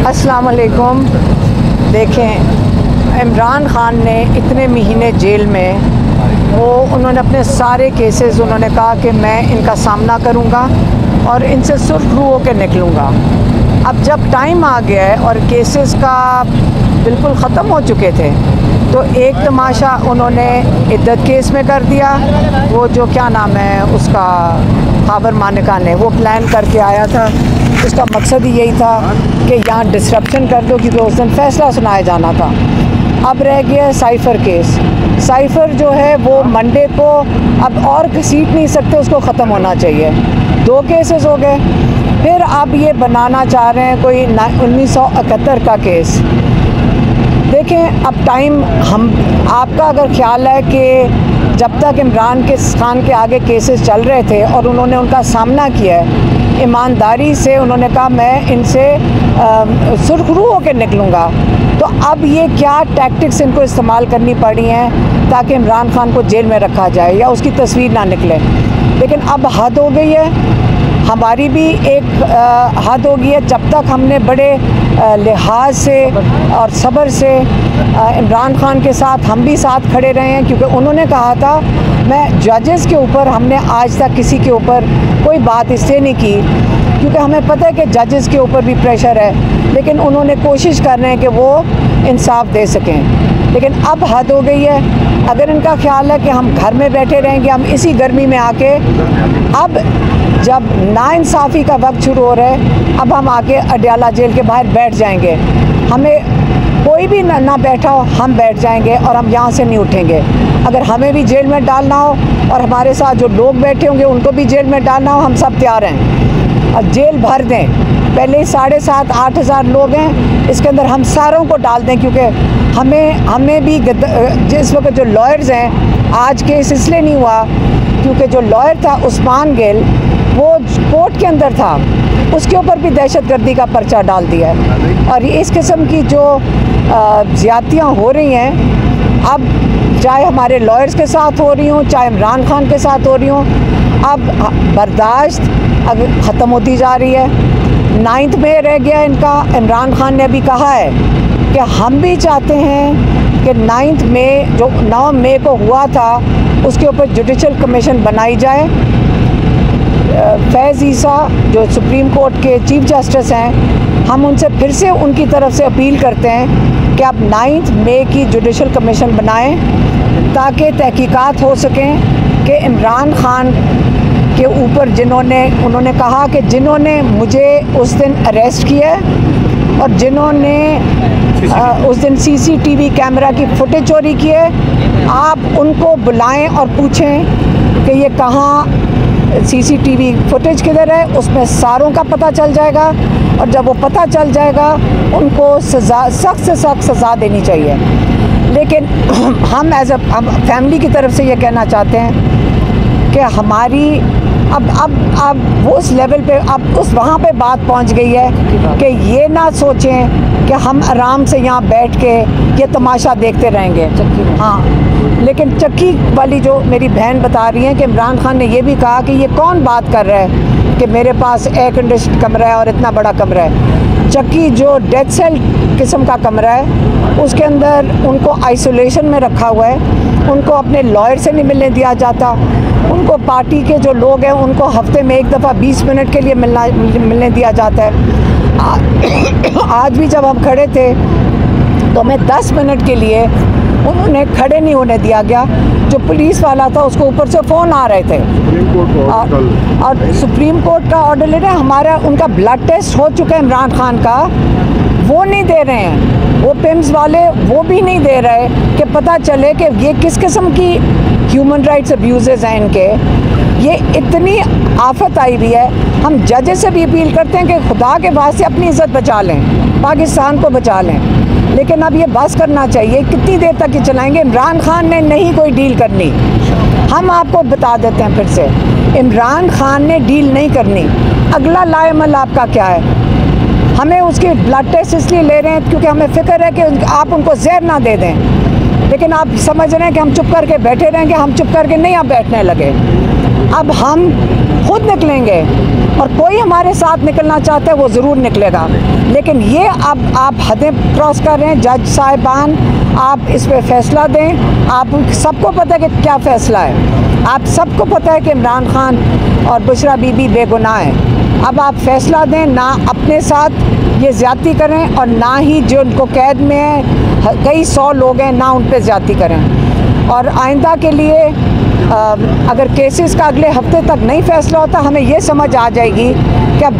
अस्सलाम वालेकुम। देखें, इमरान खान ने इतने महीने जेल में उन्होंने अपने सारे केसेस उन्होंने कहा कि मैं इनका सामना करूंगा और इनसे सुरखरू होकर निकलूंगा। अब जब टाइम आ गया है और केसेस का बिल्कुल ख़त्म हो चुके थे तो एक तमाशा उन्होंने इद्दत केस में कर दिया। वो जो क्या नाम है उसका, खाबर मानिका ने वो प्लान करके आया था। उसका मकसद ही यही था कि यहाँ डिसरप्शन कर दो, क्योंकि उस दिन फ़ैसला सुनाया जाना था। अब रह गया साइफ़र केस। साइफ़र जो है वो मंडे को अब और घसीट नहीं सकते, उसको ख़त्म होना चाहिए। 2 केसेस हो गए, फिर अब ये बनाना चाह रहे हैं कोई 1971 का केस। देखें, अब टाइम आपका अगर ख्याल है कि जब तक इमरान खान के आगे केसेस चल रहे थे और उन्होंने उनका सामना किया है, ईमानदारी से उन्होंने कहा मैं इनसे सुरखरू होकर निकलूँगा, तो अब ये क्या टैक्टिक्स इनको इस्तेमाल करनी पड़ी हैं ताकि इमरान खान को जेल में रखा जाए या उसकी तस्वीर ना निकले। लेकिन अब हद हो गई है, हमारी भी एक हद हो गई है। जब तक हमने बड़े लिहाज से और सब्र से इमरान खान के साथ हम भी साथ खड़े रहे हैं, क्योंकि उन्होंने कहा था मैं जजेस के ऊपर, हमने आज तक किसी के ऊपर कोई बात इसलिए नहीं की क्योंकि हमें पता है कि जजेस के ऊपर भी प्रेशर है, लेकिन उन्होंने कोशिश कर रहे हैं कि वो इंसाफ दे सकें। लेकिन अब हद हो गई है। अगर इनका ख्याल है कि हम घर में बैठे रहेंगे, हम इसी गर्मी में आके, अब जब नाइंसाफ़ी का वक्त शुरू हो रहा है, अब हम आके अडयाला जेल के बाहर बैठ जाएंगे। हमें कोई भी ना बैठा हो, हम बैठ जाएंगे और हम यहाँ से नहीं उठेंगे। अगर हमें भी जेल में डालना हो और हमारे साथ जो लोग बैठे होंगे उनको भी जेल में डालना हो, हम सब तैयार हैं। और जेल भर दें, पहले 7,500-8 हज़ार लोग हैं, इसके अंदर हम सारों को डाल दें, क्योंकि हमें भी जिस वक्त जो लॉयर्स हैं, आज केस इसलिए नहीं हुआ क्योंकि जो लॉयर था उस्मान गिल, वो कोर्ट के अंदर था, उसके ऊपर भी दहशतगर्दी का पर्चा डाल दिया है। और इस किस्म की जो ज़्यादतियाँ हो रही हैं, अब चाहे हमारे लॉयर्स के साथ हो रही हों, चाहे इमरान खान के साथ हो रही हों, अब बर्दाश्त अब ख़त्म होती जा रही है। 9 में रह गया इनका। इमरान खान ने अभी कहा है कि हम भी चाहते हैं कि 9 मई को हुआ था उसके ऊपर जुडिशल कमीशन बनाई जाए। फैज़ ईसा जो सुप्रीम कोर्ट के चीफ जस्टिस हैं, हम उनसे फिर से उनकी तरफ से अपील करते हैं कि आप 9 मई की जुडिशल कमीशन बनाएं ताकि तहकीकात हो सकें कि इमरान खान के ऊपर उन्होंने कहा कि जिन्होंने मुझे उस दिन अरेस्ट किया और जिन्होंने उस दिन CCTV कैमरा की फुटेज चोरी की है, आप उनको बुलाएं और पूछें कि ये कहाँ CCTV फुटेज किधर है। उसमें सारों का पता चल जाएगा और जब वो पता चल जाएगा उनको सख्त से सख्त सज़ा देनी चाहिए। लेकिन हम फैमिली की तरफ से ये कहना चाहते हैं कि हमारी अब वो उस लेवल पे, अब वहाँ पे बात पहुँच गई है कि ये ना सोचें कि हम आराम से यहाँ बैठ के ये तमाशा देखते रहेंगे। हाँ, लेकिन चक्की वाली जो मेरी बहन बता रही है कि इमरान खान ने ये भी कहा कि ये कौन बात कर रहा है कि मेरे पास एयर कंडीशन कमरा है और इतना बड़ा कमरा है। चक्की जो डेथ सेल किस्म का कमरा है, उसके अंदर उनको आइसोलेशन में रखा हुआ है, उनको अपने लॉयर से नहीं मिलने दिया जाता, उनको पार्टी के जो लोग हैं उनको हफ्ते में 1 दफ़ा 20 मिनट के लिए मिलने दिया जाता है। आज भी जब हम खड़े थे तो हमें 10 मिनट के लिए उन्होंने खड़े नहीं होने दिया गया। जो पुलिस वाला था उसको ऊपर से फ़ोन आ रहे थे और सुप्रीम कोर्ट का ऑर्डर ले रहे हैं। हमारा उनका ब्लड टेस्ट हो चुका है इमरान खान का, वो नहीं दे रहे हैं। वो पिम्स वाले वो भी नहीं दे रहे कि पता चले कि ये किस किस्म की ह्यूमन राइट्स अब्यूज़ हैं इनके। ये इतनी आफत आई हुई है। हम जजेस से भी अपील करते हैं कि खुदा के वास्ते अपनी इज़्ज़त बचा लें, पाकिस्तान को बचा लें। लेकिन अब ये बस करना चाहिए। कितनी देर तक ये चलाएंगे? इमरान खान ने नहीं कोई डील करनी। हम आपको बता देते हैं फिर से, इमरान खान ने डील नहीं करनी। अगला लाएमल आपका क्या है? हमें उसके ब्लड टेस्ट इसलिए ले रहे हैं क्योंकि हमें फ़िक्र है कि आप उनको जहर ना दे दें। लेकिन आप समझ रहे हैं कि हम चुप करके बैठे रहेंगे। हम चुप करके नहीं अब बैठने लगे, अब हम खुद निकलेंगे और कोई हमारे साथ निकलना चाहता है वो ज़रूर निकलेगा। लेकिन ये अब आप हदें क्रॉस कर रहे हैं। जज साहिबान, आप इस पे फैसला दें। आप सबको पता है कि क्या फ़ैसला है, आप सबको पता है कि इमरान खान और बुशरा बीबी बेगुनाह हैं। अब आप फैसला दें, ना अपने साथ ये ज़्यादती करें और ना ही जो उनको कैद में है, कई 100 लोग हैं, ना उन पे ज़्यादती करें। और आइंदा के लिए अगर केसेस का अगले हफ्ते तक नहीं फ़ैसला होता, हमें ये समझ आ जाएगी कि अब